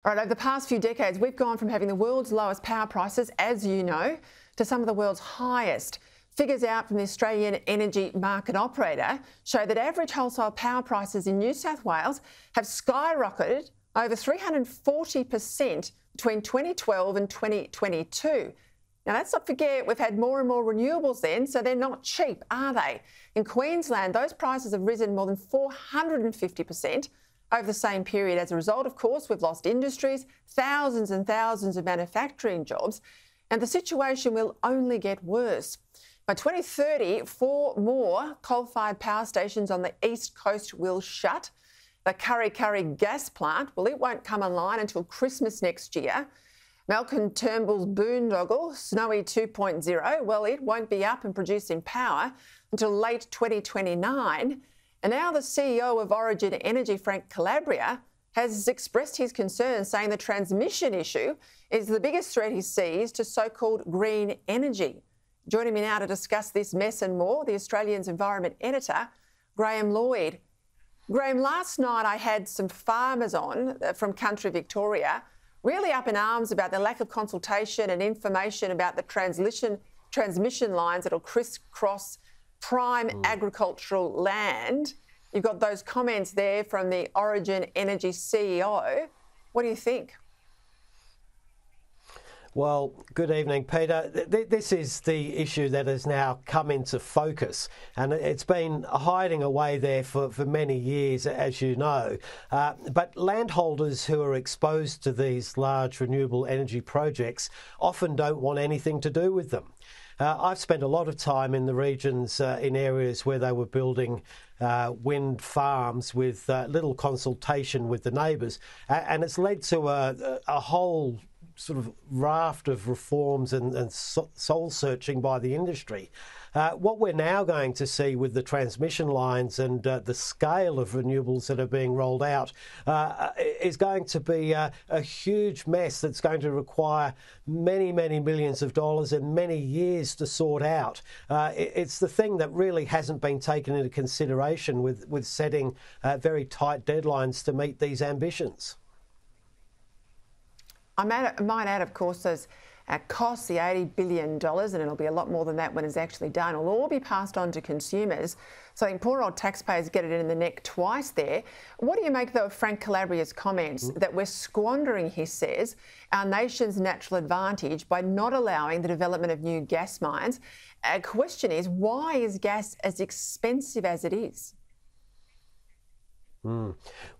All right, over the past few decades, we've gone from having the world's lowest power prices, as you know, to some of the world's highest. Figures out from the Australian Energy Market Operator show that average wholesale power prices in New South Wales have skyrocketed over 340% between 2012 and 2022. Now, let's not forget we've had more and more renewables then, so they're not cheap, are they? In Queensland, those prices have risen more than 450% over the same period. As a result, of course, we've lost industries, thousands and thousands of manufacturing jobs, and the situation will only get worse. By 2030, 4 more coal-fired power stations on the east coast will shut. The Kurri Kurri gas plant, well, it won't come online until Christmas next year. Malcolm Turnbull's boondoggle, Snowy 2.0, well, it won't be up and producing power until late 2029. And now the CEO of Origin Energy, Frank Calabria, has expressed his concerns, saying the transmission issue is the biggest threat he sees to so-called green energy. Joining me now to discuss this mess and more, the Australian's Environment Editor, Graham Lloyd. Graham, last night I had some farmers on from country Victoria, really up in arms about the lack of consultation and information about the transmission lines that will crisscross prime agricultural land. You've got those comments there from the Origin Energy CEO. What do you think? Well, good evening, Peter. This is the issue that has now come into focus, and it's been hiding away there for many years, as you know. But landholders who are exposed to these large renewable energy projects often don't want anything to do with them. I've spent a lot of time in the regions, in areas where they were building wind farms with little consultation with the neighbours, and it's led to a whole sort of raft of reforms and soul searching by the industry. What we're now going to see with the transmission lines and the scale of renewables that are being rolled out is going to be a huge mess that's going to require many, many millions of dollars and many years to sort out. It's the thing that really hasn't been taken into consideration with setting very tight deadlines to meet these ambitions. I might add, of course, those costs, the $80 billion, and it'll be a lot more than that when it's actually done, will all be passed on to consumers. So I think poor old taxpayers get it in the neck twice there. What do you make, though, of Frank Calabria's comments that we're squandering, he says, our nation's natural advantage by not allowing the development of new gas mines? A question is, why is gas as expensive as it is?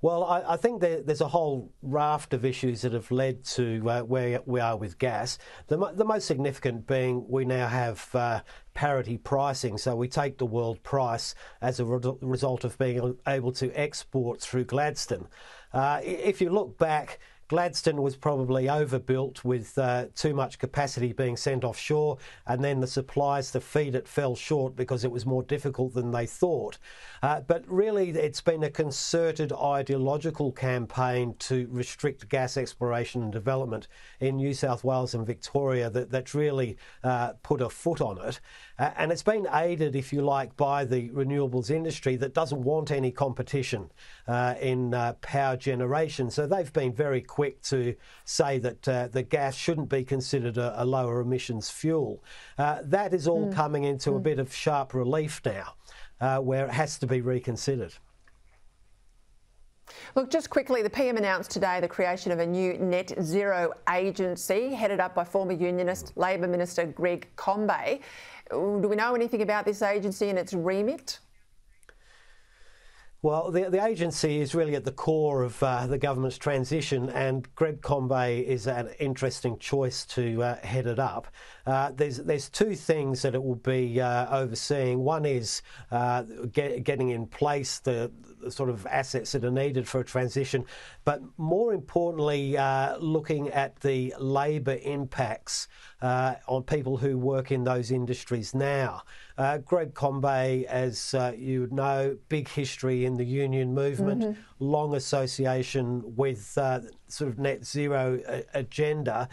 Well, I think there's a whole raft of issues that have led to where we are with gas. The most significant being we now have parity pricing, so we take the world price as a result of being able to export through Gladstone. If you look back, Gladstone was probably overbuilt with too much capacity being sent offshore, and then the supplies to feed it fell short because it was more difficult than they thought. But really, it's been a concerted ideological campaign to restrict gas exploration and development in New South Wales and Victoria that's really put a foot on it. And it's been aided, if you like, by the renewables industry that doesn't want any competition in power generation. So they've been very quick to say that the gas shouldn't be considered a lower emissions fuel. That is all coming into a bit of sharp relief now, where it has to be reconsidered. Look, just quickly, the PM announced today the creation of a new net zero agency headed up by former Unionist Labor Minister Greg Combet. Do we know anything about this agency and its remit? Well, the agency is really at the core of the government's transition, and Greg Combet is an interesting choice to head it up. There's two things that it will be overseeing. One is getting in place the sort of assets that are needed for a transition, but more importantly, looking at the labour impacts on people who work in those industries now. Greg Combet, as you know, big history in the union movement, long association with sort of net zero agenda.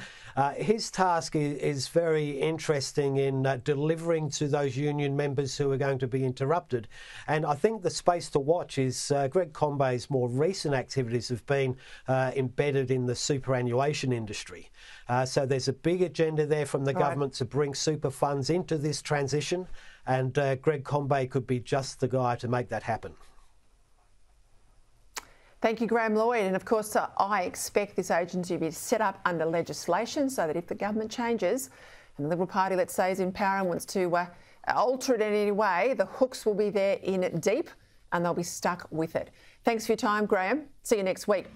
His task is very interesting in delivering to those union members who are going to be interrupted. And I think the space to watch is Greg Combet's more recent activities have been embedded in the superannuation industry. So there's a big agenda there from the government to bring super funds into this transition, and Greg Combet could be just the guy to make that happen. Thank you, Graham Lloyd. And of course, I expect this agency to be set up under legislation so that if the government changes and the Liberal Party, let's say, is in power and wants to alter it in any way, the hooks will be there in deep and they'll be stuck with it. Thanks for your time, Graham. See you next week.